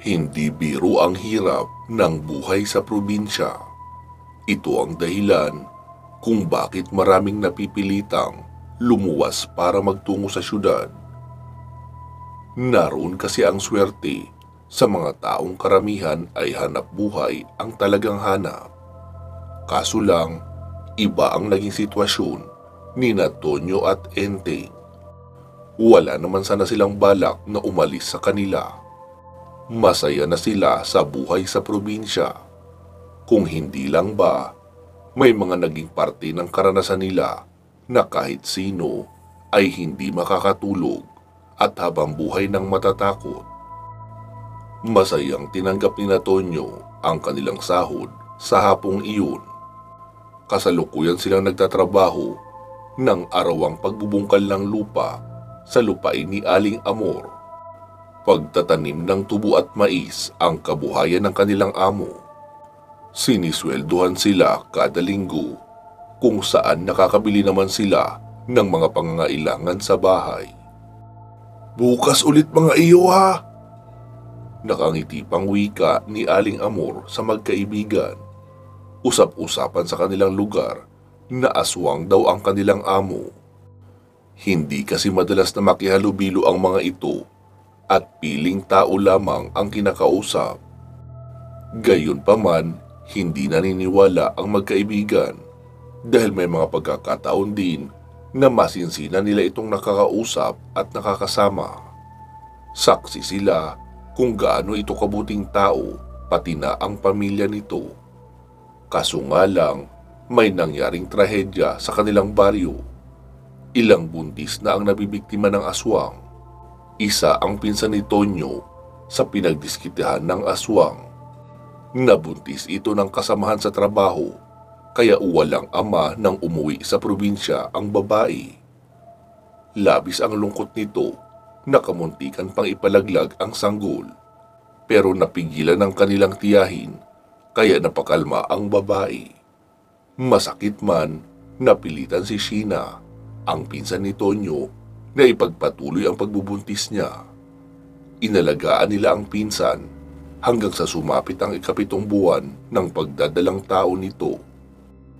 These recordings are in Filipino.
Hindi biro ang hirap ng buhay sa probinsya. Ito ang dahilan kung bakit maraming napipilitang lumuwas para magtungo sa syudad. Naroon kasi ang swerte sa mga taong karamihan ay hanap buhay ang talagang hanap. Kaso lang, iba ang naging sitwasyon ni Tonyo at Enteng. Wala naman sana silang balak na umalis sa kanila. Masaya na sila sa buhay sa probinsya. Kung hindi lang ba, may mga naging parte ng karanasan nila na kahit sino ay hindi makakatulog at habang buhay ng matatakot. Masayang tinanggap ni Tonyo ang kanilang sahod sa hapong iyon. Kasalukuyan silang nagtatrabaho ng arawang pagbubungkal ng lupa sa lupain ni Aling Amor. Pagtatanim ng tubo at mais ang kabuhayan ng kanilang amo. Sinisweldohan sila kada linggo kung saan nakakabili naman sila ng mga pangangailangan sa bahay. "Bukas ulit mga iyo ha!" Nakangiti pang wika ni Aling Amor sa magkaibigan. Usap-usapan sa kanilang lugar na aswang daw ang kanilang amo. Hindi kasi madalas na makihalubilo ang mga ito at piling tao lamang ang kinakausap. Gayunpaman, hindi naniniwala ang magkaibigan dahil may mga pagkakataon din na masinsinan nila itong nakakausap at nakakasama. Saksi sila kung gaano ito kabuting tao pati na ang pamilya nito. Kaso nga lang, may nangyaring trahedya sa kanilang baryo. Ilang buntis na ang nabibiktima ng aswang. Isa ang pinsan ni Tonyo sa pinagdiskitehan ng aswang. Nabuntis ito ng kasamahan sa trabaho, kaya walang ama nang umuwi sa probinsya ang babae. Labis ang lungkot nito, nakamuntikan pang ipalaglag ang sanggol, pero napigilan ng kanilang tiyahin, kaya napakalma ang babae. Masakit man, napilitan si Sheena, ang pinsan ni Tonyo, na ipagpatuloy ang pagbubuntis niya. Inalagaan nila ang pinsan hanggang sa sumapit ang 7 buwan ng pagdadalang tao nito.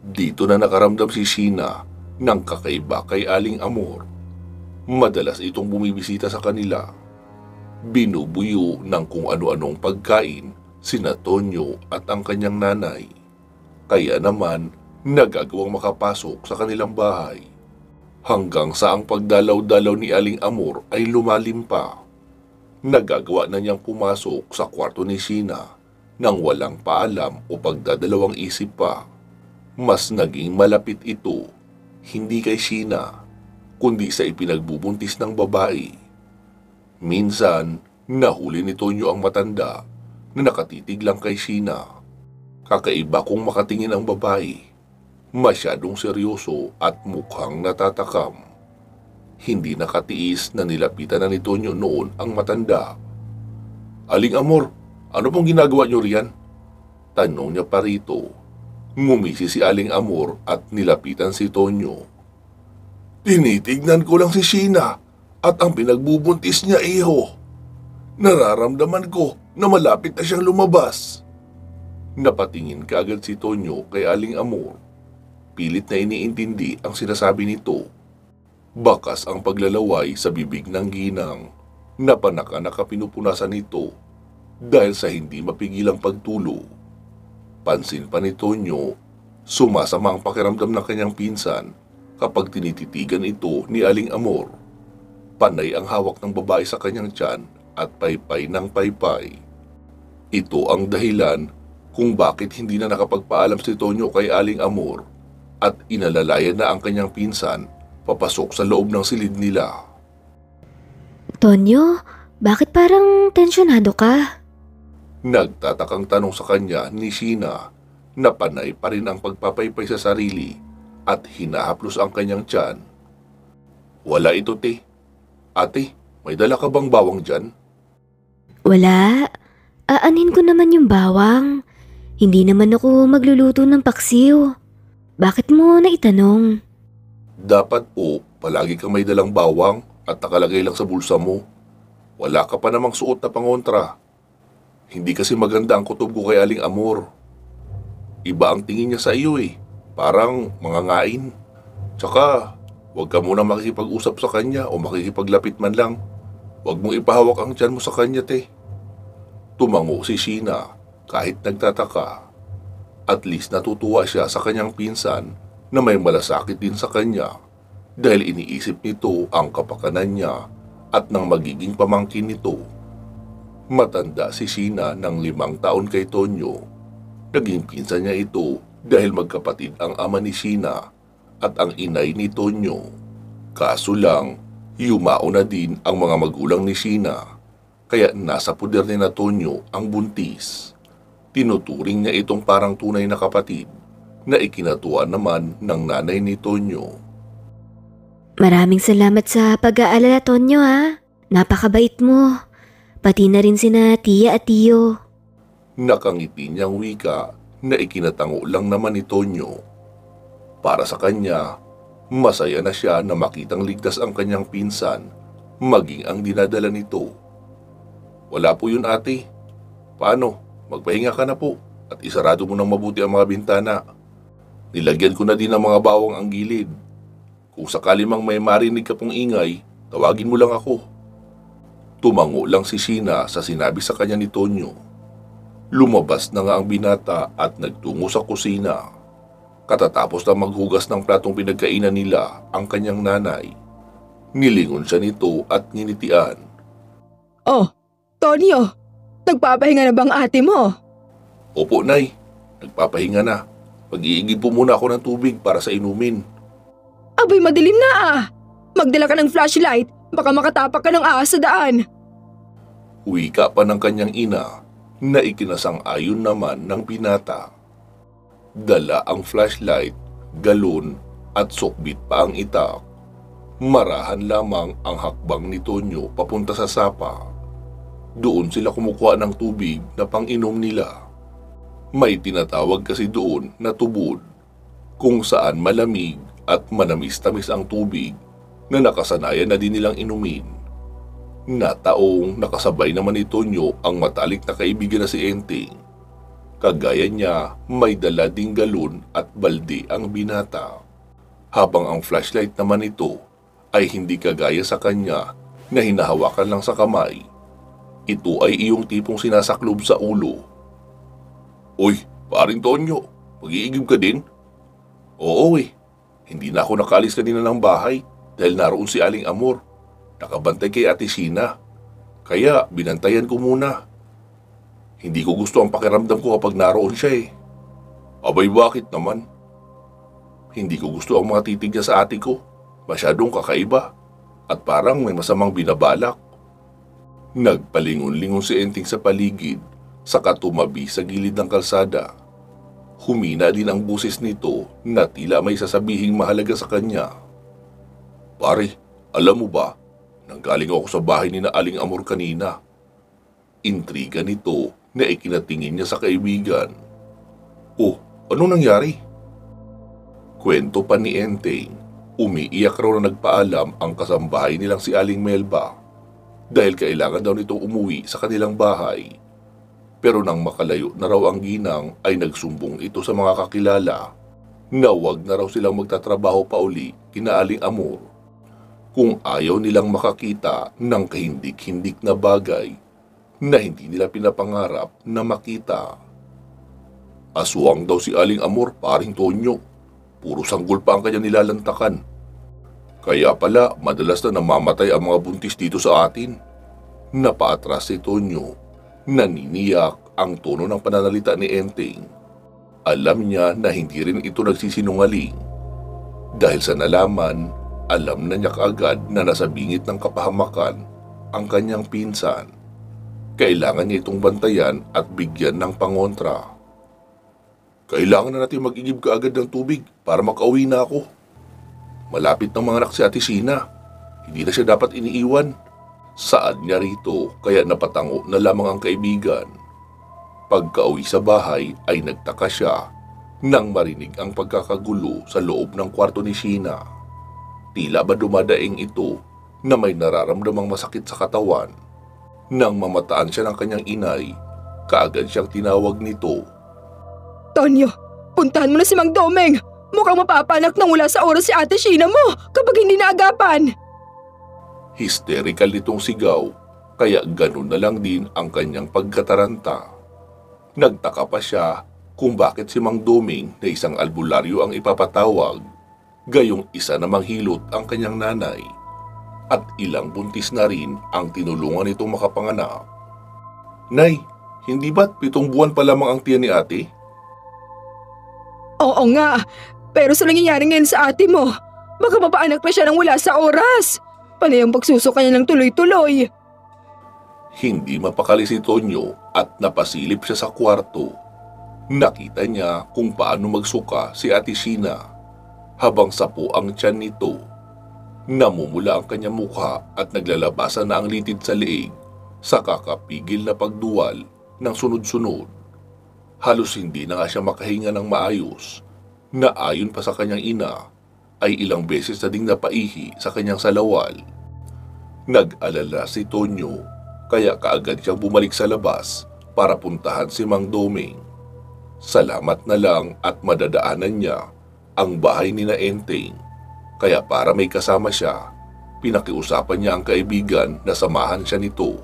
Dito na nakaramdam si Sheena ng kakaiba kay Aling Amor. Madalas itong bumibisita sa kanila. Binubuyo ng kung ano-anong pagkain sina Tonyo at ang kanyang nanay. Kaya naman nagagawang makapasok sa kanilang bahay. Hanggang sa ang pagdalaw-dalaw ni Aling Amor ay lumalim pa. Nagagawa na niyang pumasok sa kwarto ni Sheena nang walang paalam o pagdadalawang isip pa. Mas naging malapit ito, hindi kay Sheena, kundi sa ipinagbubuntis ng babae. Minsan, nahuli ni Tonyo ang matanda na nakatitig lang kay Sheena. Kakaiba kung makatingin ang babae. Masyadong seryoso at mukhang natatakam. Hindi nakatiis na nilapitan na ni Tonyo noon ang matanda. "Aling Amor, ano pong ginagawa niyo riyan?" Tanong niya pa rito. Ngumisi si Aling Amor at nilapitan si Tonyo. "Tinitignan ko lang si Sheena at ang pinagbubuntis niya, iho. Nararamdaman ko na malapit na siyang lumabas." Napatingin kaagad si Tonyo kay Aling Amor. Pilit na iniintindi ang sinasabi nito. Bakas ang paglalaway sa bibig ng ginang. Napanaka-naka pinupunasan nito dahil sa hindi mapigilang pagtulo. Pansin pa ni Tonyo, sumasama ang pakiramdam ng kanyang pinsan kapag tinititigan ito ni Aling Amor. Panay ang hawak ng babae sa kanyang tiyan at paypay ng paypay. Ito ang dahilan kung bakit hindi na nakapagpaalam si Tonyo kay Aling Amor at inalalayan na ang kanyang pinsan papasok sa loob ng silid nila. "Tonyo, bakit parang tensyonado ka?" Nagtatakang tanong sa kanya ni Sheena na panay pa rin ang pagpapaypay sa sarili at hinahaplos ang kanyang tiyan. "Wala ito, te. Ate, may dala ka bang bawang dyan?" "Wala. Aanin ko naman yung bawang. Hindi naman ako magluluto ng paksiw. Bakit mo naitanong?" "Dapat po, palagi kang may dalang bawang at nakalagay lang sa bulsa mo. Wala ka pa namang suot na pangontra." Hindi kasi maganda ang kutob ko kay Aling Amor. Iba ang tingin niya sa iyo eh. Parang mangangain. Tsaka, huwag ka muna makikipag-usap sa kanya o makikipaglapit man lang. Huwag mong ipahawak ang tiyan mo sa kanya, te. Tumango si Sheena kahit nagtataka. At least natutuwa siya sa kanyang pinsan na may malasakit din sa kanya dahil iniisip nito ang kapakanan niya at ng magiging pamangkin nito. Matanda si Sheena ng 5 taon kay Tonyo. Naging pinsan niya ito dahil magkapatid ang ama ni Sheena at ang inay ni Tonyo. Kaso lang, yumao na din ang mga magulang ni Sheena, kaya nasa puder ni na Tonyo ang buntis. Tinuturing niya itong parang tunay na kapatid na ikinatuwa naman ng nanay ni Tonyo. Maraming salamat sa pag-aalala, Tonyo ha. Napakabait mo. Pati na rin sina tiya at tiyo. Nakangiti niyang wika na ikinatango lang naman ni Tonyo. Para sa kanya, masaya na siya na makitang ligtas ang kanyang pinsan, maging ang dinadala nito. Wala po yun, ate. Paano? Magpahinga ka na po at isarado mo ng mabuti ang mga bintana. Nilagyan ko na din ng mga bawang ang gilid. Kung sakali mang may marinig ka pong ingay, tawagin mo lang ako. Tumango lang si Sheena sa sinabi sa kanya ni Tonyo. Lumabas na nga ang binata at nagtungo sa kusina. Katatapos na maghugas ng platong pinagkainan nila ang kanyang nanay. Nilingon siya nito at nginitian. Oh, Tonyo, nagpapahinga na bang ate mo? Opo, Nay. Nagpapahinga na. Mag-iigib po muna ako ng tubig para sa inumin. Abay, madilim na ah. Magdala ka ng flashlight, baka makatapak ka ng ahas sa daan. Wika pa ng kanyang ina na ikinasang-ayon naman ng binata. Dala ang flashlight, galon at sukbit pa ang itak. Marahan lamang ang hakbang ni Tonyo papunta sa sapa. Doon sila kumukuha ng tubig na pang-inom nila. May tinatawag kasi doon na tubod, kung saan malamig at manamis-tamis ang tubig na nakasanayan na din nilang inumin. Nataong nakasabay naman ni Tonyo ang matalik na kaibigan na si Enteng. Kagaya niya, may dala ding galon at balde ang binata. Habang ang flashlight naman ito ay hindi kagaya sa kanya na hinahawakan lang sa kamay. Ito ay iyong tipong sinasaklob sa ulo. Uy, paring Tonyo, mag-iigib ka din? Oo eh, hindi na ako nakaalis kanina ng bahay dahil naroon si Aling Amor. Nakabantay kay Ate Sheena. Kaya binantayan ko muna. Hindi ko gusto ang pakiramdam ko kapag naroon siya eh. Abay, bakit naman? Hindi ko gusto ang mga titig niya sa ate ko. Masyadong kakaiba at parang may masamang binabalak. Nagpalingon-lingon si Enteng sa paligid saka tumabi sa gilid ng kalsada. Humina din ang boses nito na tila may sasabihing mahalaga sa kanya. Pare, alam mo ba, nanggaling ako sa bahay ni na Aling Amor kanina. Intriga nito na ikinatingin niya sa kaibigan. Oh, ano nangyari? Kwento pa ni Enteng, umiiyak raw na nagpaalam ang kasambahay nilang si Aling Melba dahil kailangan daw nitong umuwi sa kanilang bahay. Pero nang makalayo na raw ang ginang ay nagsumbong ito sa mga kakilala na wag na raw silang magtatrabaho pa uli kina Aling Amor kung ayaw nilang makakita ng kahindik-hindik na bagay na hindi nila pinapangarap na makita. Aswang daw si Aling Amor, paring Tonyo. Puro sanggol pa ang kanya nilalantakan. Kaya pala madalas na namamatay ang mga buntis dito sa atin. Napaatras si Tonyo. Naniniyak ang tono ng pananalita ni Enteng. Alam niya na hindi rin ito nagsisinungaling. Dahil sa nalaman, alam na niya kaagad na nasa bingit ng kapahamakan ang kanyang pinsan. Kailangan niya itong bantayan at bigyan ng pangontra. Kailangan na natin mag-igib kaagad ng tubig para makauwi na ako. Malapit ng mga anak si Ate Sheena. Hindi na siya dapat iniiwan. Saad niya rito kaya napatango na lamang ang kaibigan. Pagka-uwi sa bahay ay nagtaka siya nang marinig ang pagkakagulo sa loob ng kwarto ni Sheena. Tila ba dumadaing ito na may nararamdamang masakit sa katawan. Nang mamataan siya ng kanyang inay, kaagad siyang tinawag nito. Tonyo, puntahan mo na si Mang Domeng. Mukhang mapapanak nang wala sa oras si Ate Sheena mo kapag hindi naagapan. Hysterical nitong sigaw, kaya ganun na lang din ang kanyang pagkataranta. Nagtaka pa siya kung bakit si Mang Domeng na isang albularyo ang ipapatawag, gayong isa namang hilot ang kanyang nanay, at ilang buntis na rin ang tinulungan nitong makapanganak. Nay, hindi ba't 7 buwan pa lamang ang tiyan ni ate? Oo nga, pero sa nangyayari ngayon sa ate mo, baka mapaanak na siya nang wala sa oras. Panay ang pagsusuka niya ng tuloy-tuloy. Hindi mapakali si Tonyo at napasilip siya sa kwarto. Nakita niya kung paano magsuka si Ate Sheena habang sapo ang tiyan nito. Namumula ang kanyang mukha at naglalabasan na ang litid sa leeg sa kakapigil na pagduwal ng sunod-sunod. Halos hindi na nga siya makahinga ng maayos na ayon pa sa kanyang ina ay ilang beses na ding napaihi sa kanyang salawal. Nag-alala si Tonyo kaya kaagad siyang bumalik sa labas para puntahan si Mang Domeng. Salamat na lang at madadaanan niya ang bahay ni na Enteng, kaya para may kasama siya, pinakiusapan niya ang kaibigan na samahan siya nito.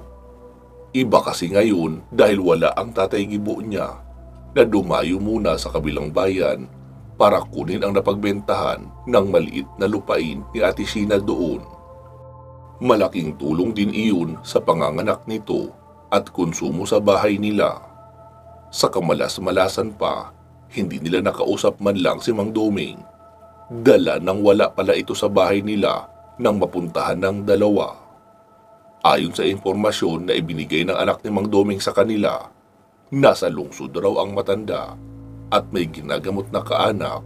Iba kasi ngayon dahil wala ang Tatay Gibo niya na dumayo muna sa kabilang bayan para kunin ang napagbentahan ng maliit na lupain ni Ate Sheena doon. Malaking tulong din iyon sa panganganak nito at konsumo sa bahay nila. Sa kamalas-malasan pa, hindi nila nakausap man lang si Mang Domeng. Dala nang wala pala ito sa bahay nila nang mapuntahan ng dalawa. Ayon sa impormasyon na ibinigay ng anak ni Mang Domeng sa kanila, nasa lungsod raw ang matanda at may ginagamot na kaanak,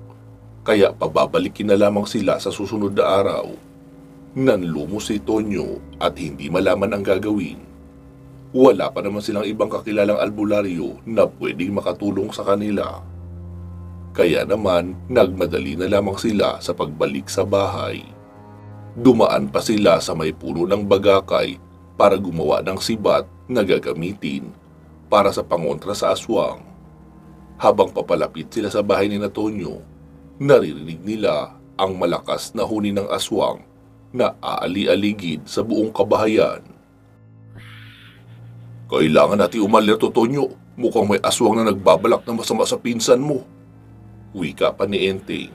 kaya pababalikin na lamang sila sa susunod na araw. Nanlumos si Tonyo at hindi malaman ang gagawin. Wala pa naman silang ibang kakilalang albularyo na pwedeng makatulong sa kanila. Kaya naman nagmadali na lamang sila sa pagbalik sa bahay. Dumaan pa sila sa may puno ng bagakay para gumawa ng sibat na gagamitin para sa pangontra sa aswang. Habang papalapit sila sa bahay ni Tonyo, naririnig nila ang malakas na huni ng aswang na aali-aligid sa buong kabahayan. Kailangan natin umalerto, Tonyo. Mukhang may aswang na nagbabalak na masama sa pinsan mo. Wika pa ni Enteng.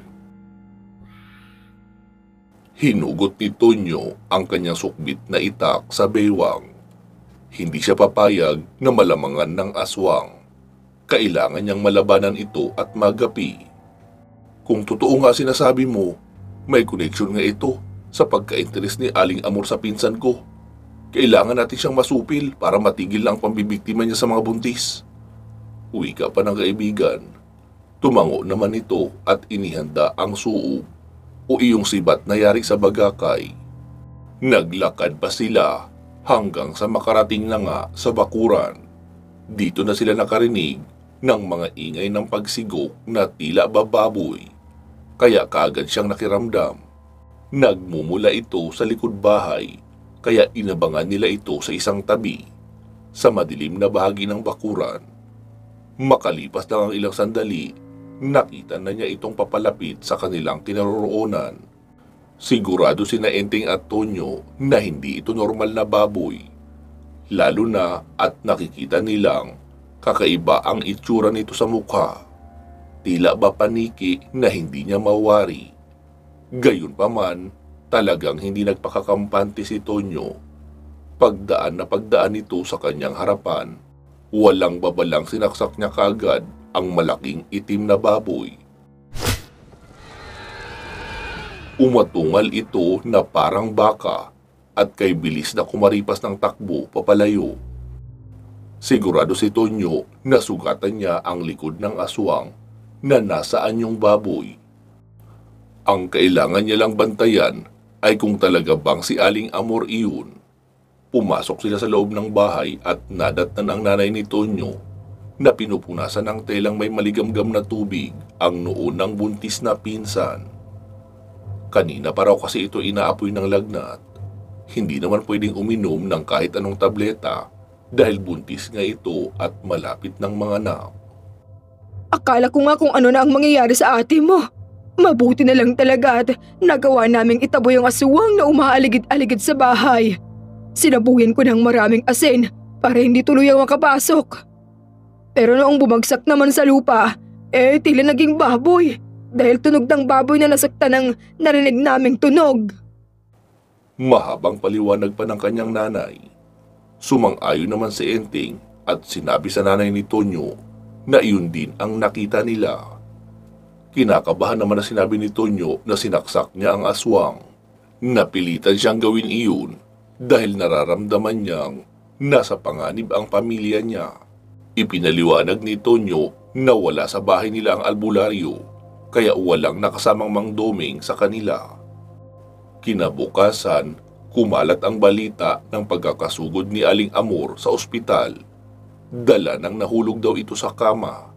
Hinugot ni Tonyo ang kanyang sukbit na itak sa baywang. Hindi siya papayag na malamangan ng aswang. Kailangan niyang malabanan ito at magapi. Kung totoo nga sinasabi mo, may koneksyon nga ito sa pagka-interes ni Aling Amor sa pinsan ko. Kailangan natin siyang masupil para matigil ang pambibiktima niya sa mga buntis. Wika pa ng kaibigan. Tumango naman ito at inihanda ang suub o iyong sibat na yari sa bagakay. Naglakad pa sila hanggang sa makarating na nga sa bakuran. Dito na sila nakarinig ng mga ingay ng pagsigok na tila bababoy, kaya kaagad siyang nakiramdam. Nagmumula ito sa likod bahay, kaya inabangan nila ito sa isang tabi, sa madilim na bahagi ng bakuran. Makalipas lang ang ilang sandali, nakita na niya itong papalapit sa kanilang kinaroroonan. Sigurado sina Enteng at Tonyo na hindi ito normal na baboy, lalo na at nakikita nilang kakaiba ang itsura nito sa mukha. Tila ba paniki na hindi niya mawari. Gayunpaman, talagang hindi nagpakakampante si Tonyo. Pagdaan na pagdaan nito sa kanyang harapan, walang babalang sinaksak niya kaagad ang malaking itim na baboy. Umatungal ito na parang baka at kay bilis na kumaripas ng takbo papalayo. Sigurado si Tonyo na sugatan niya ang likod ng aswang na nasaan yung baboy. Ang kailangan niya lang bantayan ay kung talaga bang si Aling Amor iyon. Pumasok sila sa loob ng bahay at nadatnan ang nanay ni Tonyo na pinupunasan ng telang may maligamgam na tubig ang noo ng buntis na pinsan. Kanina pa raw kasi ito inaapoy ng lagnat. Hindi naman pwedeng uminom ng kahit anong tableta dahil buntis nga ito at malapit ng mga anak. Akala ko nga kung ano na ang mangyayari sa ate mo. Mabuti na lang talaga at nagawa naming itaboy ang aswang na umaaligid-aligid sa bahay. Sinabuhin ko ng maraming asin para hindi tuluyang makapasok. Pero noong bumagsak naman sa lupa, tila naging baboy dahil tunog ng baboy na nasaktan ng narinig naming tunog. Mahabang paliwanag pa ng kanyang nanay. Sumang-ayon naman si Enteng at sinabi sa nanay ni Tonyo na iyon din ang nakita nila. Kinakabahan naman na sinabi ni Tonyo na sinaksak niya ang aswang. Napilitan siyang gawin iyon dahil nararamdaman niyang nasa panganib ang pamilya niya. Ipinaliwanag ni Tonyo na wala sa bahay nila ang albularyo kaya walang nakasamang mangdoming sa kanila. Kinabukasan, kumalat ang balita ng pagkakasugod ni Aling Amor sa ospital. Dala nang nahulog daw ito sa kama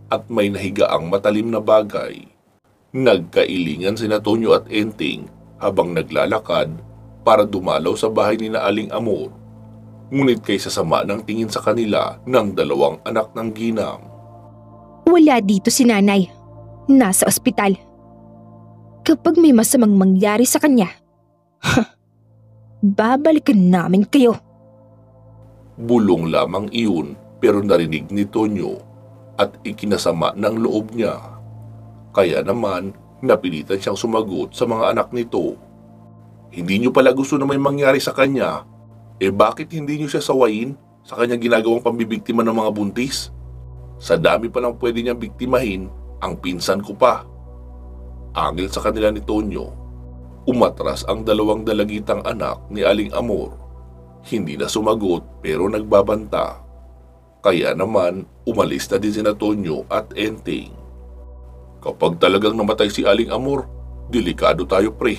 at may nahigaang matalim na bagay. Nagkailingan sina Tonyo at Enteng habang naglalakad para dumalaw sa bahay ni na Aling Amor. Ngunit kaysa sama ng tingin sa kanila ng dalawang anak ng ginang. Wala dito si nanay. Nasa ospital. Kapag may masamang mangyari sa kanya, babalikan namin kayo. Bulong lamang iyon pero narinig ni Tonyo at ikinasama ng loob niya. Kaya naman napilitan siyang sumagot sa mga anak nito. Hindi niyo pala gusto na may mangyari sa kanya, bakit hindi niyo siya sawayin sa kanyang ginagawang pambibiktima ng mga buntis? Sa dami pa lang pwede niyang biktimahin, ang pinsan ko pa. Angil sa kanila ni Tonyo. Umatras ang dalawang dalagitang anak ni Aling Amor. Hindi na sumagot pero nagbabanta. Kaya naman umalis na din sina Tonyo at Enteng. Kapag talagang namatay si Aling Amor, delikado tayo pre.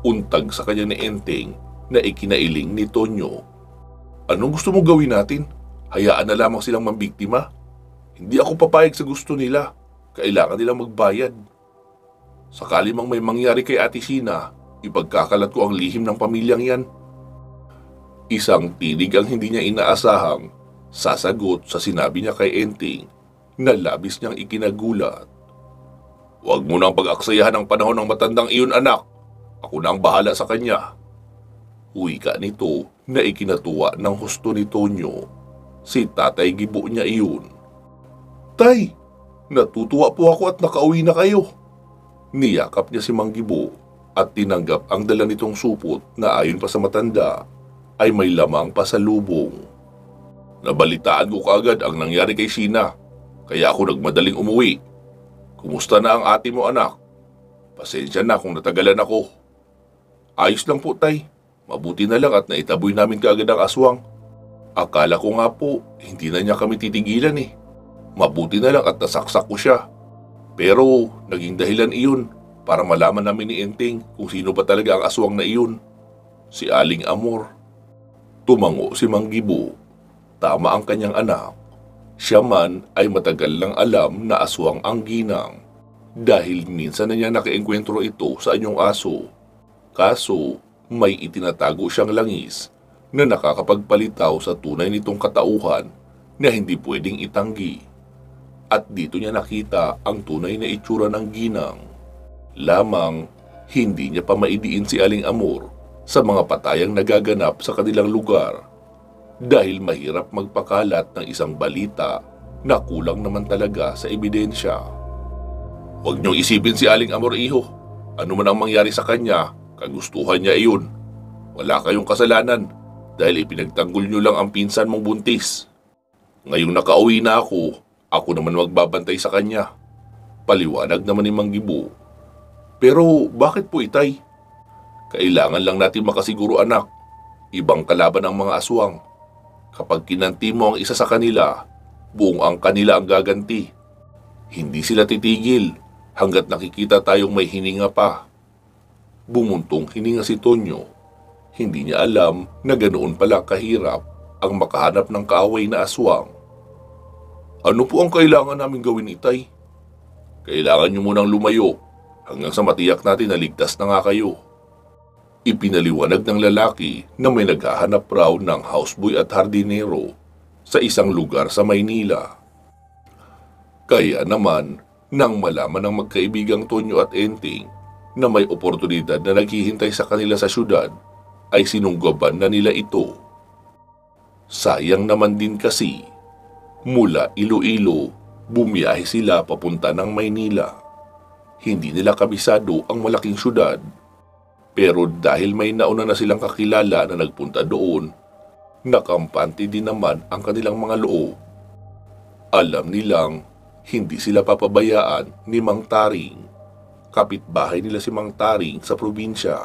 Untag sa kanya ni Enteng na ikinailing ni Tonyo. Anong gusto mo gawin natin? Hayaan na lamang silang mambiktima? Hindi ako papayag sa gusto nila. Kailangan nilang magbayad. Sakali mang may mangyari kay Ate Sheena, ipagkakalat ko ang lihim ng pamilyang yan. Isang tinig ang hindi niya inaasahang sasagot sa sinabi niya kay Enteng na labis niyang ikinagulat. Huwag mo nang pag-aksayahan ang panahon ng matandang iyon anak. Ako na ang bahala sa kanya. Wika nito na ikinatuwa ng husto ni Tonyo. Si Tatay Gibo niya iyon. Tay, natutuwa po ako at nakauwi na kayo. Niyakap niya si Mang Gibo at tinanggap ang dala nitong supot na ayon pa sa matanda ay may lamang pasalubong. Nabalitaan ko kaagad ang nangyari kay Sheena, kaya ako nagmadaling umuwi. Kumusta na ang ate mo anak? Pasensya na kung natagalan ako. Ayos lang po tay, mabuti na lang at naitaboy namin kaagad ang aswang. Akala ko nga po, hindi na niya kami titigilan eh. Mabuti na lang at nasaksak ko siya. Pero naging dahilan iyon para malaman namin ni Enteng kung sino ba talaga ang aswang na iyon. Si Aling Amor. Tumango si Mang Gibo. Tama ang kanyang anak. Siya man ay matagal lang alam na aswang ang ginang dahil minsan na niya nakaengkwentro ito sa anyong aso. Kaso may itinatago siyang langis na nakakapagpalitaw sa tunay nitong katauhan na hindi pwedeng itanggi. At dito niya nakita ang tunay na itsura ng ginang. Lamang, hindi niya pa maidiin si Aling Amor sa mga patayang nagaganap sa kanilang lugar dahil mahirap magpakalat ng isang balita na kulang naman talaga sa ebidensya. Huwag niyong isipin si Aling Amor iho. Ano man ang mangyari sa kanya, kagustuhan niya iyon. Wala kayong kasalanan dahil ipinagtanggol niyo lang ang pinsan mong buntis. Ngayong nakauwi na ako naman magbabantay sa kanya. Paliwanag naman ni Mang Gibo. Pero bakit po itay? Kailangan lang natin makasiguro anak. Ibang kalaban ang mga aswang. Kapag kinanti mo ang isa sa kanila, buong ang kanila ang gaganti. Hindi sila titigil hanggat nakikita tayong may hininga pa. Bumuntong hininga si Tonyo. Hindi niya alam na ganoon pala kahirap ang makahanap ng kaaway na aswang. Ano po ang kailangan namin gawin, itay? Kailangan niyo munang lumayo hanggang sa matiyak natin na ligtas na nga kayo. Ipinaliwanag ng lalaki na may naghahanap raw ng houseboy at hardinero sa isang lugar sa Maynila. Kaya naman, nang malaman ng magkaibigang Tonyo at Enting na may oportunidad na naghihintay sa kanila sa syudad, ay sinunggaban na nila ito. Sayang naman din kasi, mula Iloilo, bumiyahe sila papunta ng Maynila. Hindi nila kabisado ang malaking syudad. Pero dahil may nauna na silang kakilala na nagpunta doon, nakampante din naman ang kanilang mga loob. Alam nilang hindi sila papabayaan ni Mang Taring. Kapitbahay nila si Mang Taring sa probinsya.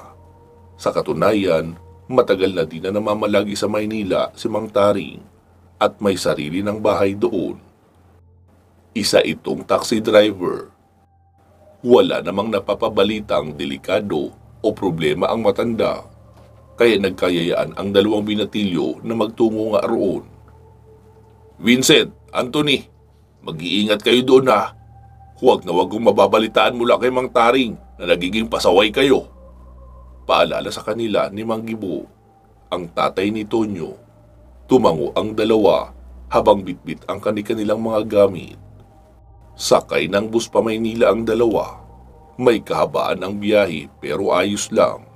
Sa katunayan, matagal na din na namamalagi sa Maynila si Mang Taring at may sarili ng bahay doon. Isa itong taxi driver. Wala namang napapabalitang delikado o problema ang matanda, kaya nagkayayaan ang dalawang binatilyo na magtungo nga roon. Vincent, Anthony, mag-iingat kayo doon ha. Huwag na huwag kong mababalitaan mula kay Mang Taring na nagiging pasaway kayo. Paalala sa kanila ni Mang Gibo, ang tatay ni Tonyo. Tumango ang dalawa habang bitbit ang kanilang mga gamit. Sakay ng bus pa Maynila ang dalawa. May kahabaan ang biyahe pero ayos lang.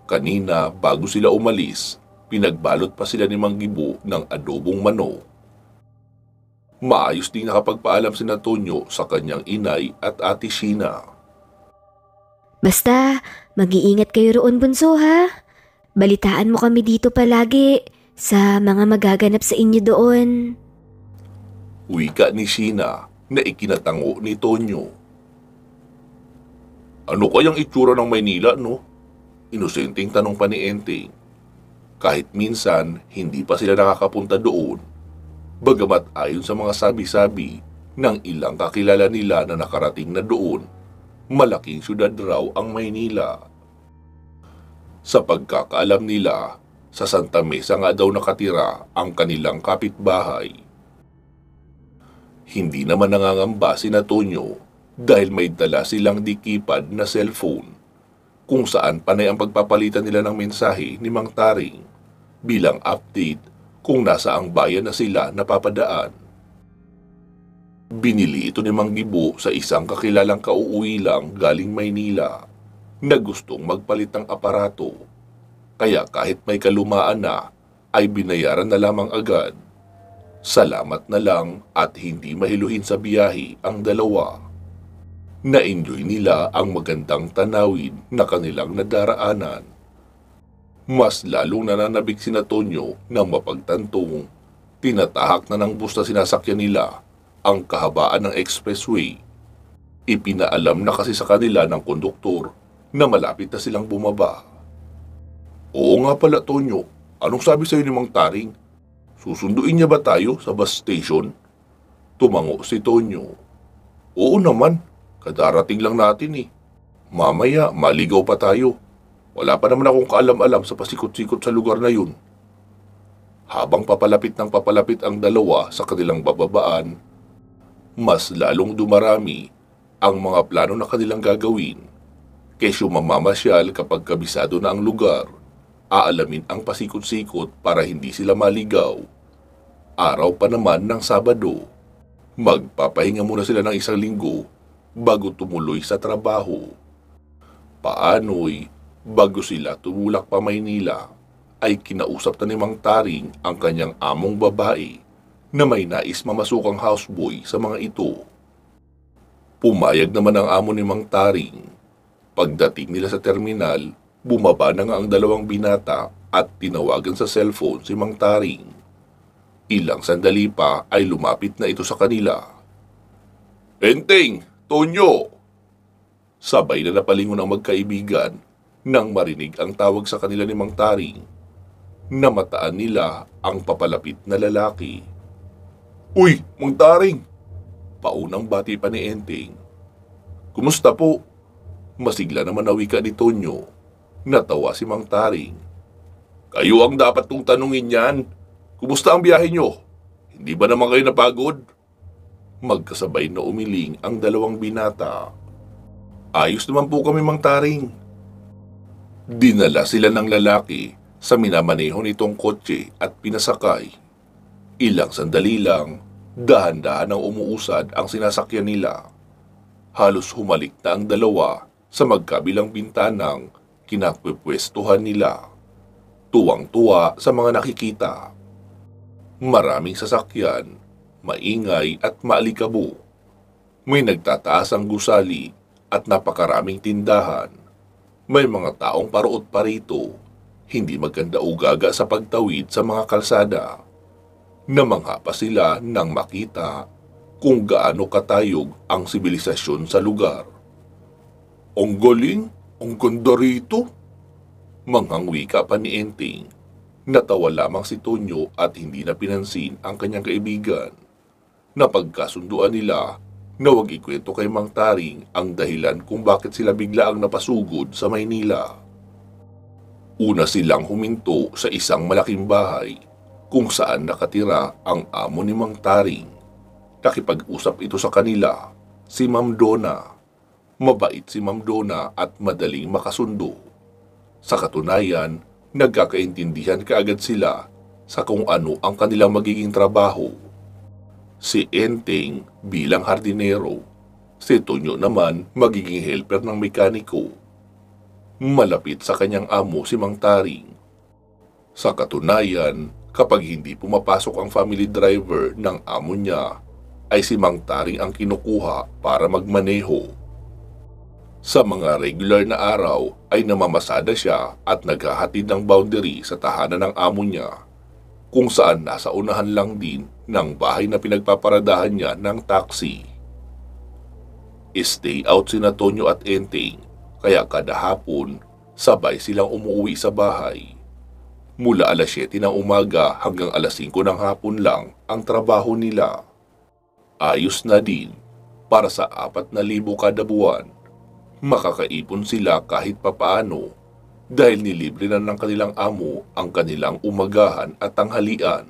Kanina bago sila umalis, pinagbalot pa sila ni Mang Gibo ng adobong manok. Maayos din nakapagpaalam si Tonyo sa kanyang inay at ate Sheena. Basta, mag-iingat kayo roon, bunso ha. Balitaan mo kami dito palagi sa mga magaganap sa inyo doon. Wika ni Sheena na ikinatango ni Tonyo. Ano kayang itsura ng Maynila, no? Inosenteng tanong pa ni Enteng. Kahit minsan, hindi pa sila nakakapunta doon. Bagamat ayon sa mga sabi-sabi ng ilang kakilala nila na nakarating na doon, malaking syudad raw ang Maynila. Sa pagkakaalam nila, sa Santa Mesa nga daw nakatira ang kanilang kapitbahay. Hindi naman nangangamba si Tonyo dahil may dala silang dikipad na cellphone kung saan panay ang pagpapalitan nila ng mensahe ni Mang Taring bilang update kung nasa ang bayan na sila napapadaan. Binili ito ni Mang Gibo sa isang kakilalang kauuwi lang galing Maynila na gustong magpalit ng aparato, kaya kahit may kalumaan na ay binayaran na lamang agad. Salamat na lang at hindi mahiluhin sa biyahe ang dalawa. Na-enjoy nila ang magandang tanawin na kanilang nadaraanan. Mas lalong nananabik si Tonyo nang mapagtantong tinatahak na ng bus na sinasakyan nila ang kahabaan ng expressway. Ipinaalam na kasi sa kanila ng konduktor na malapit na silang bumaba. Oo nga pala, Tonyo, anong sabi sa'yo ni Mang Taring? Susunduin niya ba tayo sa bus station? Tumango si Tonyo. Oo naman. Kadarating lang natin eh. Mamaya, maligaw pa tayo. Wala pa naman akong kaalam-alam sa pasikot-sikot sa lugar na yun. Habang papalapit ng papalapit ang dalawa sa kanilang bababaan, mas lalong dumarami ang mga plano na kanilang gagawin. Kesyo mamamasyal kapag kabisado na ang lugar, aalamin ang pasikot-sikot para hindi sila maligaw. Araw pa naman ng Sabado. Magpapahinga muna sila ng isang linggo bago tumuloy sa trabaho. Paano'y bago sila tumulak pa Maynila, ay kinausap na ni Mang Taring ang kanyang among babae na may nais mamasukang houseboy sa mga ito. Pumayag naman ang amo ni Mang Taring. Pagdating nila sa terminal, bumaba na nga ang dalawang binata at tinawagan sa cellphone si Mang Taring. Ilang sandali pa ay lumapit na ito sa kanila. Enteng! Tonyo! Sabay na napalingon ang magkaibigan nang marinig ang tawag sa kanila ni Mang Taring. Namataan nila ang papalapit na lalaki. Uy, Mang Taring! Paunang bati pa ni Enteng. Kumusta po? Masigla naman na wika ni Tonyo. Natawa si Mang Taring. Kayo ang dapat kong tanungin yan. Kumusta ang biyahe nyo? Hindi ba naman kayo napagod? Magkasabay na umiling ang dalawang binata. Ayos naman po kami, Mang Taring. Dinala sila ng lalaki sa minamaneho nitong kotse at pinasakay. Ilang sandali lang, dahan-dahan ang umuusad ang sinasakyan nila. Halos humalik na ang dalawa sa magkabilang bintanang kinapwepwestuhan nila. Tuwang-tuwa sa mga nakikita. Maraming sasakyan, maingay at maalikabo. May nagtataas ang gusali at napakaraming tindahan. May mga taong paruot pa rito, hindi maganda o gaga sa pagtawid sa mga kalsada. Namangha pa sila nang makita kung gaano katayog ang sibilisasyon sa lugar. Ang galing, ang ganda rito. Manghang wika pa ni Enteng. Natawa lamang si Tonyo at hindi na pinansin ang kanyang kaibigan. Napagkasunduan nila na huwag ikwento kay Mang Taring ang dahilan kung bakit sila bigla ang napasugod sa Maynila. Una silang huminto sa isang malaking bahay kung saan nakatira ang amo ni Mang Taring. Nakipag-usap ito sa kanila, si Ma'am Donna. Mabait si Ma'am Donna at madaling makasundo. Sa katunayan, nagkakaintindihan kaagad sila sa kung ano ang kanilang magiging trabaho. Si Enteng bilang hardinero, si Tonyo naman magiging helper ng mekaniko. Malapit sa kanyang amo si Mang Taring. Sa katunayan, kapag hindi pumapasok ang family driver ng amo niya, ay si Mang Taring ang kinukuha para magmaneho. Sa mga regular na araw ay namamasada siya at naghahatid ng boundary sa tahanan ng amo niya, kung saan nasa unahan lang din ng bahay na pinagpaparadahan niya ng taxi. Stay out sina Tonyo at Enteng, kaya kada hapon sabay silang umuwi sa bahay. Mula alas 7 ng umaga hanggang alas 5 ng hapon lang ang trabaho nila. Ayos na din para sa 4,000 kada buwan. Makakaipon sila kahit papaano dahil nilibre na ng kanilang amo ang kanilang umagahan at tanghalian.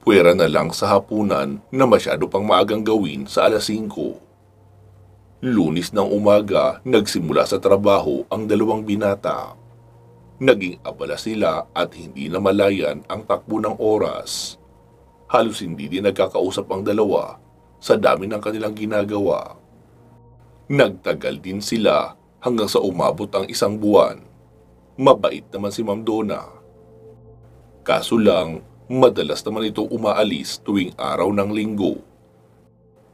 Puwera na lang sa hapunan na masyado pang maagang gawin sa alas 5. Lunes ng umaga nagsimula sa trabaho ang dalawang binata. Naging abala sila at hindi na malayan ang takbo ng oras. Halos hindi din nagkakausap ang dalawa sa dami ng kanilang ginagawa. Nagtagal din sila hanggang sa umabot ang 1 buwan. Mabait naman si Ma'am Donna. Kaso lang, madalas naman itong umaalis tuwing araw ng linggo.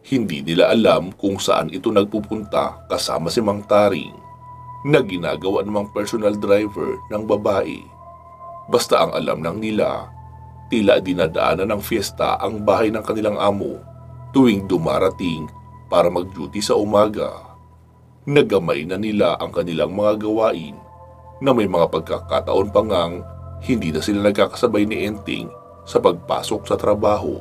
Hindi nila alam kung saan ito nagpupunta kasama si Mang Taring, na ginagawa namang personal driver ng babae. Basta ang alam lang nila, tila dinadaanan ng fiesta ang bahay ng kanilang amo tuwing dumarating para mag-duty sa umaga. Nagamay na nila ang kanilang mga gawain na may mga pagkakataon pa ngang hindi na sila nagkakasabay ni Enteng sa pagpasok sa trabaho.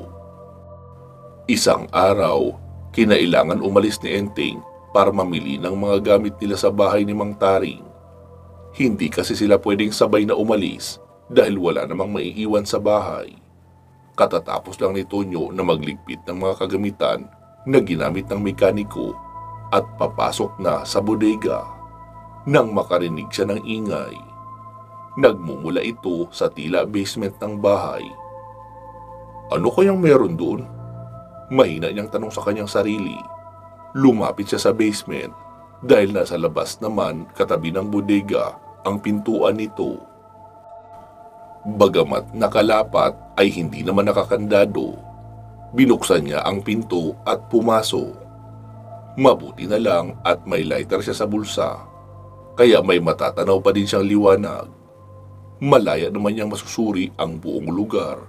Isang araw, kinailangan umalis ni Enteng para mamili ng mga gamit nila sa bahay ni Mang Taring. Hindi kasi sila pwedeng sabay na umalis dahil wala namang maiiwan sa bahay. Katatapos lang ni Tonyo na magligpit ng mga kagamitan na ginamit ng mekaniko at papasok na sa bodega nang makarinig siya ng ingay. Nagmumula ito sa tila basement ng bahay. Ano kayang meron doon? Mahina niyang tanong sa kanyang sarili. Lumapit siya sa basement dahil nasa labas naman katabi ng bodega ang pintuan nito. Bagamat nakalapat ay hindi naman nakakandado. Binuksan niya ang pinto at pumasok. Mabuti na lang at may lighter siya sa bulsa, kaya may matatanaw pa din siyang liwanag. Malaya naman niyang masusuri ang buong lugar,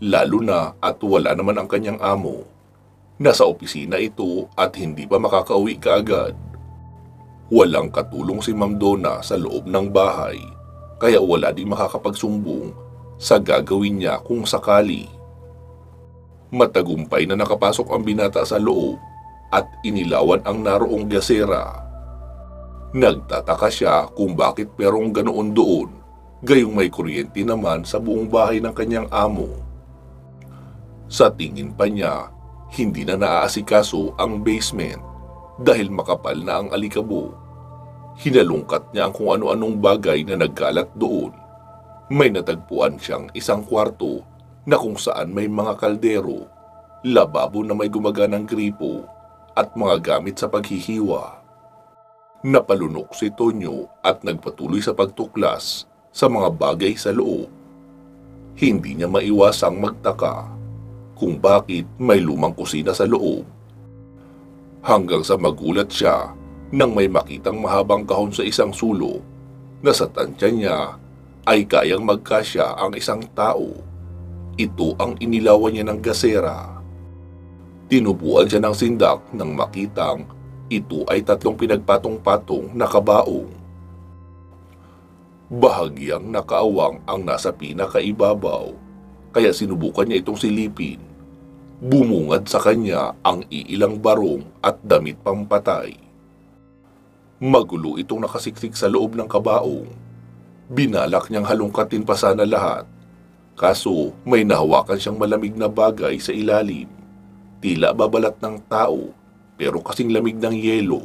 lalo na at wala naman ang kanyang amo. Nasa opisina ito at hindi pa makakauwi kaagad. Walang katulong si Ma'am Donna sa loob ng bahay, kaya wala din makakapagsumbong sa gagawin niya kung sakali. Matagumpay na nakapasok ang binata sa loob at inilawan ang naroong gasera. Nagtataka siya kung bakit merong ganoon doon, gayong may kuryente naman sa buong bahay ng kanyang amo. Sa tingin pa niya, hindi na naaasikaso ang basement dahil makapal na ang alikabo. Hinalungkat niya ang kung ano-anong bagay na nagkalat doon. May natagpuan siyang isang kwarto na kung saan may mga kaldero, lababo na may gumaganang gripo at mga gamit sa paghihiwa. Napalunok si Tonyo at nagpatuloy sa pagtuklas sa mga bagay sa loob. Hindi niya maiwasang magtaka kung bakit may lumang kusina sa loob. Hanggang sa magulat siya nang may makitang mahabang kahon sa isang sulok na sa tansya niya ay kayang magkasya ang isang tao. Ito ang inilawan niya ng gasera. Tinubuan siya ng sindak nang makitang ito ay 3 pinagpatong-patong na kabaong. Bahagyang nakaawang ang nasa pinakaibabaw, kaya sinubukan niya itong silipin. Bumungad sa kanya ang iilang barong at damit pampatay. Magulo itong nakasiksik sa loob ng kabaong. Binalak niyang halongkatin pa sana lahat, kaso may nahawakan siyang malamig na bagay sa ilalim. Tila babalat ng tao, pero kasing lamig ng yelo.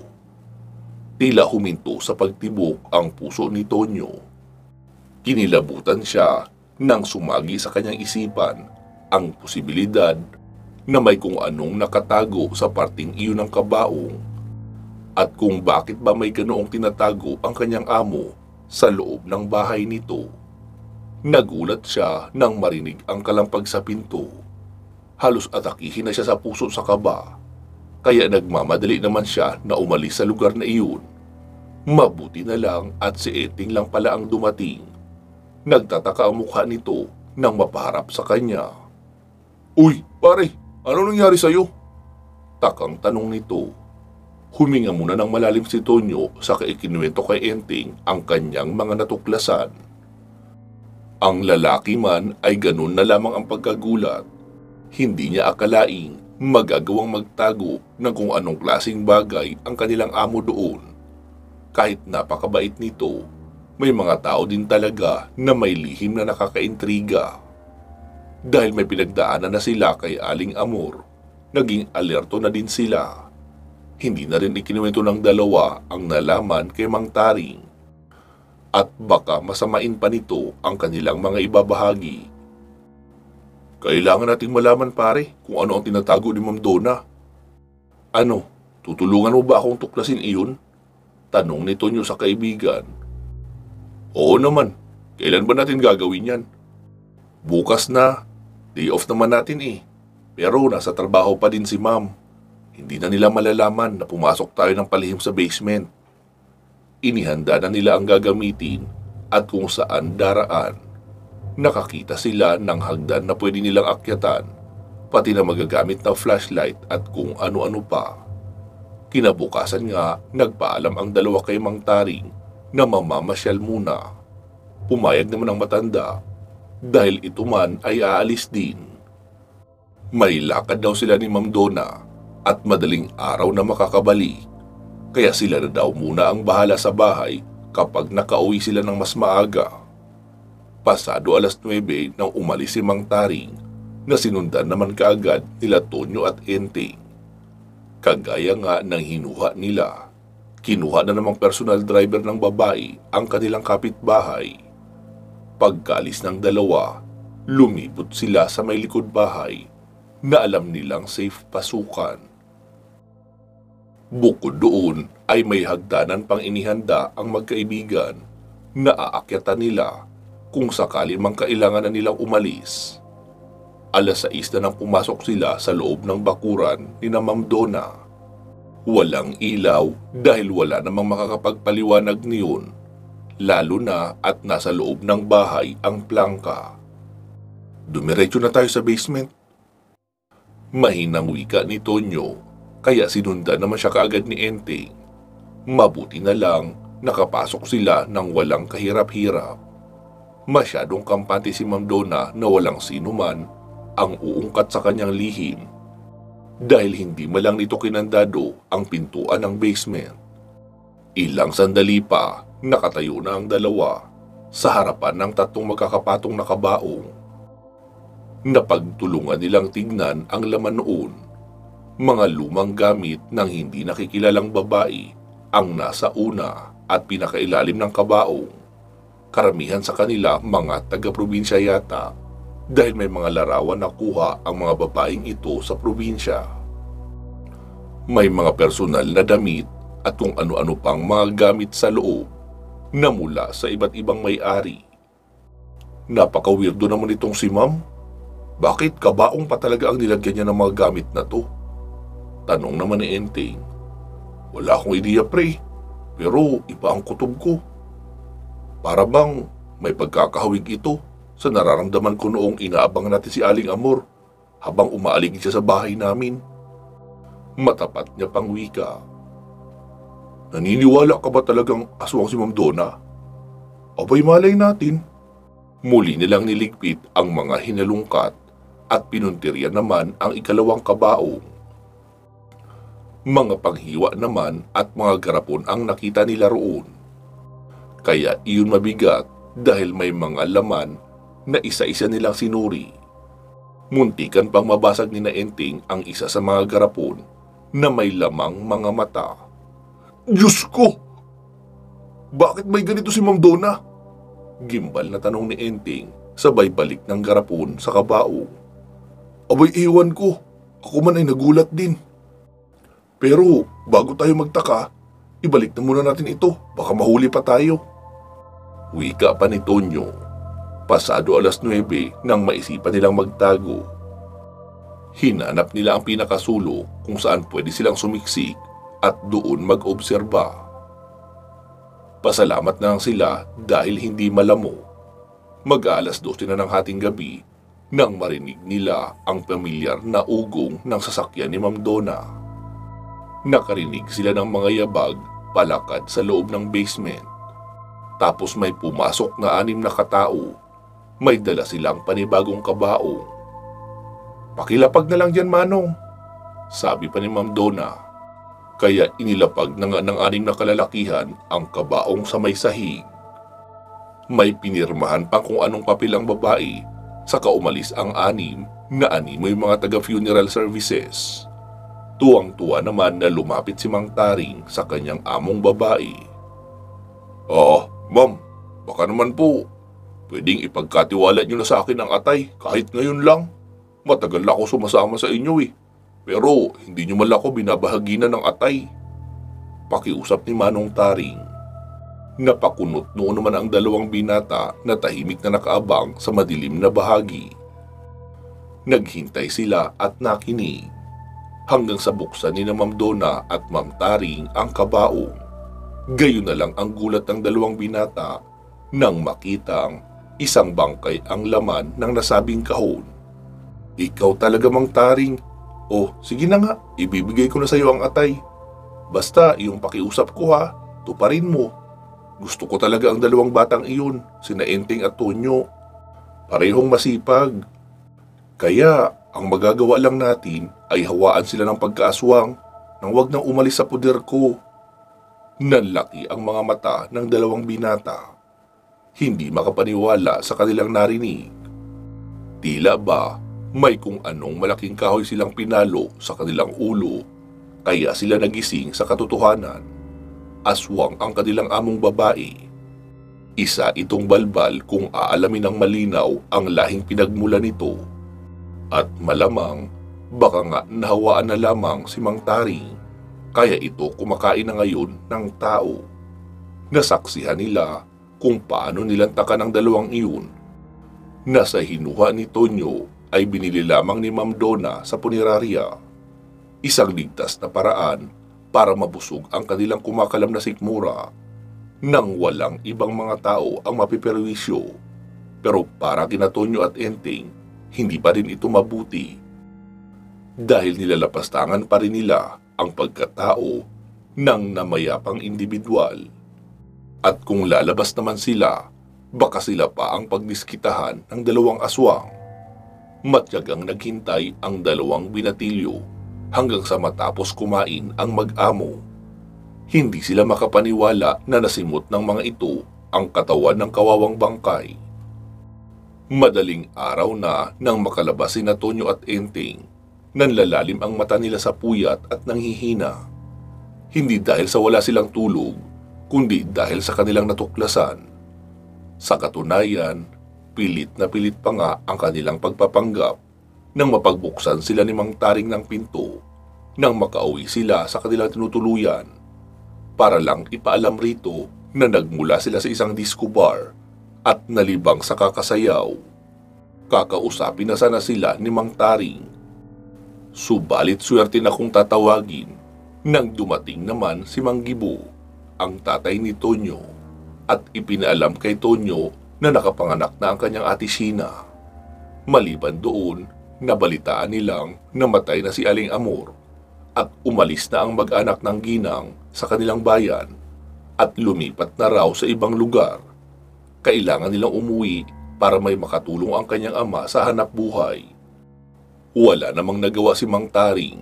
Tila huminto sa pagtibok ang puso ni Tonyo. Kinilabutan siya nang sumagi sa kanyang isipan ang posibilidad na may kung anong nakatago sa parting iyon ng kabaong at kung bakit ba may ganoong tinatago ang kanyang amo sa loob ng bahay nito. Nagulat siya nang marinig ang kalampag sa pinto. Halos atakihin na siya sa puso sa kaba. Kaya nagmamadali naman siya na umalis sa lugar na iyon. Mabuti na lang at si Enting lang pala ang dumating. Nagtataka ang mukha nito nang mapaharap sa kanya. "Uy, pare, ano nangyari sa'yo?" Takang tanong nito. Huminga muna ng malalim si Tonyo saka ikinuwento kay Enting ang kanyang mga natuklasan. Ang lalaki man ay ganun na lamang ang pagkagulat. Hindi niya akalaing magagawang magtago ng kung anong klaseng bagay ang kanilang amo doon. Kahit napakabait nito, may mga tao din talaga na may lihim na nakakaintriga. Dahil may pinagdaanan na sila kay Aling Amor, naging alerto na din sila. Hindi na rin ikinuwento ng dalawa ang nalaman kay Mang Taring. At baka masamain pa nito ang kanilang mga ibabahagi. "Kailangan nating malaman pare kung ano ang tinatago ni Ma'am Donna." "Ano, tutulungan mo ba akong tuklasin iyon?" tanong ni Tonyo sa kaibigan. "Oo naman, kailan ba natin gagawin yan?" "Bukas na, day off naman natin eh. Pero nasa trabaho pa din si Ma'am. Hindi na nila malalaman na pumasok tayo ng palihim sa basement." Inihanda na nila ang gagamitin at kung saan daraan. Nakakita sila ng hagdan na pwede nilang akyatan, pati na magagamit na flashlight at kung ano-ano pa. Kinabukasan nga, nagpaalam ang dalawa kay Mang Taring na mamamasyal muna. Pumayag naman ang matanda dahil ito man ay aalis din. May lakad daw sila ni Ma'am Donna at madaling araw na makakabalik, kaya sila na daw muna ang bahala sa bahay kapag nakauwi sila ng mas maaga. Pasado 9:00 nang umalis si Mang Taring na sinundan naman kaagad nila Tonyo at Enting. Kagaya nga ng hinuha nila, kinuha na namang personal driver ng babae ang kanilang kapitbahay. Pagkalis ng dalawa, lumibot sila sa may likod bahay na alam nilang safe pasukan. Bukod doon ay may hagdanan pang inihanda ang magkaibigan na aakyatan nila kung sakali mang kailangan na nilang umalis. 6:00 na nang pumasok sila sa loob ng bakuran ni na Ma'am Donna. Walang ilaw dahil wala namang makakapagpaliwanag niyon, lalo na at nasa loob ng bahay ang plangka. "Dumiretso na tayo sa basement." Mahinang wika ni Tonyo, kaya sinundan naman siya kaagad ni Enting. Mabuti na lang nakapasok sila ng walang kahirap-hirap. Masyadong kampante si Ma'am Donna na walang sino man ang uungkat sa kanyang lihim dahil hindi malang nito kinandado ang pintuan ng basement. Ilang sandali pa, nakatayo na ang dalawa sa harapan ng 3 magkakapatong na kabaong. Napagtulungan nilang tignan ang laman noon. Mga lumang gamit ng hindi nakikilalang babae ang nasa una. at pinakailalim ng kabaong. Karamihan sa kanila mga taga-probinsya yata dahil may mga larawan na kuha ang mga babaeng ito sa probinsya. May mga personal na damit at kung ano-ano pang mga gamit sa loob na mula sa iba't ibang may-ari. Napaka-weirdo naman itong si Ma'am. Bakit kabaong pa talaga ang nilagyan niya ng mga gamit na to? Tanong naman ni Enteng. Wala akong ideya pre, pero iba ang kutob ko. Para bang may pagkakahawig ito sa nararamdaman ko noong inaabang natin si Aling Amor habang umaaligid siya sa bahay namin. Matapat niya pang wika. Naniniwala ka ba talagang aswang si Ma'am Donna? Abay malay natin. Muli nilang niligpit ang mga hinalungkat at pinuntirya naman ang ikalawang kabaong. Mga panghiwa naman at mga garapon ang nakita nila roon. Kaya iyon mabigat dahil may mga laman na isa-isa nilang sinuri. Muntikan pang mabasag ni Enteng ang isa sa mga garapon na may lamang mga mata. Diyos ko! Bakit may ganito si Ma'am Donna? Gimbal na tanong ni Enteng sabay balik ng garapon sa kabaong. Abay iwan ko, ako man ay nagulat din. Pero bago tayo magtaka, ibalik na muna natin ito, baka mahuli pa tayo. Wika pa ni Tonyo. Pasado 9:00 nang maisipan nilang magtago. Hinanap nila ang pinakasulo kung saan pwede silang sumiksik at doon mag-obserba. Pasalamat na lang sila dahil hindi malamo. Mag-alas 12 na ng hating gabi nang marinig nila ang pamilyar na ugong ng sasakyan ni Ma'am Donna. Nakarinig sila ng mga yabag palakad sa loob ng basement. Tapos may pumasok na 6 na katao. May dala silang panibagong kabaong. Pakilapag na lang dyan, Manong, sabi pa ni Ma'am Donna. Kaya inilapag na nga ng 6 na kalalakihan ang kabaong sa may sahig. May pinirmahan pa kung anong papel ang babae, saka umalis ang 6 na animoy mga taga-funeral services. Tuwang-tuwa naman na lumapit si Mang Taring sa kanyang among babae. Ma'am, baka naman po, pwedeng ipagkatiwala niyo na sa akin ang atay kahit ngayon lang. Matagal na ako sumasama sa inyo pero hindi niyo man ako binabahaginan ng atay. Pakiusap ni Manong Taring. Napakunot noon naman ang 2 binata na tahimik na nakaabang sa madilim na bahagi. Naghintay sila at nakinig hanggang sa buksan ni Ma'am Donna at Ma'am Taring ang kabaong. Gayon na lang ang gulat ng 2 binata nang makitang isang bangkay ang laman ng nasabing kahon. Ikaw talaga, Mang Taring. Sige na nga, ibibigay ko na sa iyo ang atay. Basta yung pakiusap ko ha, tuparin mo. Gusto ko talaga ang 2 batang iyon, sina Enteng at Tonyo. Parehong masipag. Kaya ang magagawa lang natin ay hawaan sila ng pagkaaswang nang wag nang umalis sa puder ko. Nanlaki ang mga mata ng 2 binata. Hindi makapaniwala sa kanilang narinig. Tila ba may kung anong malaking kahoy silang pinalo sa kanilang ulo, kaya sila nagising sa katotohanan. Aswang ang kanilang among babae. Isa itong balbal kung aalamin ng malinaw ang lahing pinagmula nito. At malamang baka nga nahawaan na lamang si Mang Taring, kaya ito kumakain na ngayon ng tao. Nasaksihan nila kung paano nilantakan ang 2 iyon. Nasa hinuha ni Tonyo ay binili lamang ni Ma'am Donna sa punerarya. Isang ligtas na paraan para mabusog ang kanilang kumakalam na sikmura nang walang ibang mga tao ang mapiperwisyo. Pero para kina Tonyo at Enteng, hindi pa rin ito mabuti. Dahil nilalapastangan pa rin nila ang pagkatao ng namayapang individual. At kung lalabas naman sila, baka sila pa ang pagdiskitahan ng 2 aswang. Matyagang naghintay ang 2 binatilyo hanggang sa matapos kumain ang mag-amo. Hindi sila makapaniwala na nasimot ng mga ito ang katawan ng kawawang bangkay. Madaling araw na nang makalabas si Tonyo at Enteng. Nanlalalim ang mata nila sa puyat at nanghihina. Hindi dahil sa wala silang tulog, kundi dahil sa kanilang natuklasan. Sa katunayan, pilit na pilit pa nga ang kanilang pagpapanggap nang mapagbuksan sila ni Mang Taring ng pinto nang makauwi sila sa kanilang tinutuluyan para lang ipaalam rito na nagmula sila sa isang disco bar at nalibang sa kakasayaw. Kakausapin na sana sila ni Mang Taring. Subalit swerte na kung tatawagin nang dumating naman si Mang Gibo, ang tatay ni Tonyo, at ipinaalam kay Tonyo na nakapanganak na ang kanyang ate Sheena. Maliban doon, nabalitaan nilang namatay na si Aling Amor at umalis na ang mag-anak ng Ginang sa kanilang bayan at lumipat na raw sa ibang lugar. Kailangan nilang umuwi para may makatulong ang kanyang ama sa hanap buhay. Wala namang nagawa si Mang Taring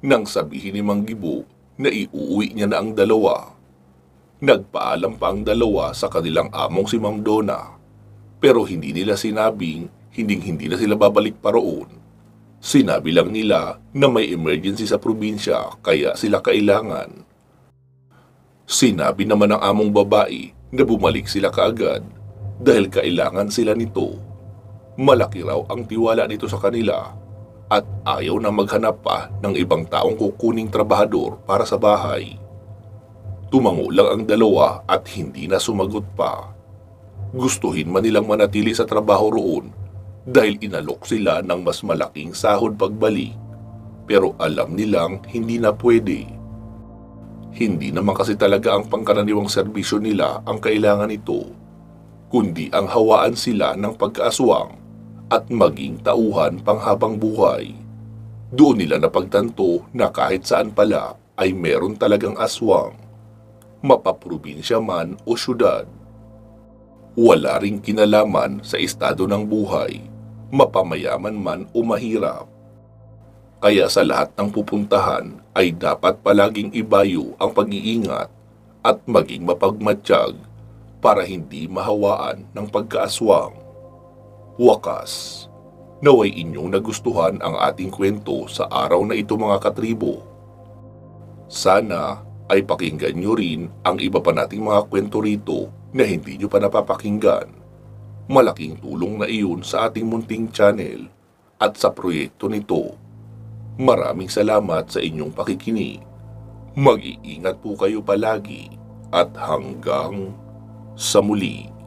nang sabihin ni Mang Gibo na iuwi niya na ang dalawa. Nagpaalam pa ang dalawa sa kanilang among si Ma'am Donna, pero hindi nila sinabing hindi na sila babalik pa roon. Sinabi lang nila na may emergency sa probinsya kaya sila kailangan. Sinabi naman ng among babae na bumalik sila kaagad dahil kailangan sila nito. Malaki raw ang tiwala nito sa kanila at ayaw na maghanap pa ng ibang taong kukuning trabahador para sa bahay. Tumango lang ang dalawa at hindi na sumagot pa. Gustuhin man nilang manatili sa trabaho roon dahil inalok sila ng mas malaking sahod pagbalik, pero alam nilang hindi na pwede. Hindi naman kasi talaga ang pangkaraniwang serbisyo nila ang kailangan nito, kundi ang hawaan sila ng pagkaaswang at maging tauhan panghabang buhay. Doon nila napagtanto na kahit saan pala ay meron talagang aswang, mapaprobinsya man o syudad. Wala ring kinalaman sa estado ng buhay, mapamayaman man o mahirap. Kaya sa lahat ng pupuntahan ay dapat palaging ibayo ang pag-iingat at maging mapagmatsyag para hindi mahawaan ng pagkaaswang. Wakas, naway inyong nagustuhan ang ating kwento sa araw na ito mga katribo. Sana ay pakinggan nyo rin ang iba pa nating mga kwento rito na hindi nyo pa napapakinggan. Malaking tulong na iyon sa ating munting channel at sa proyekto nito. Maraming salamat sa inyong pakikinig. Mag-iingat po kayo palagi at hanggang sa muli.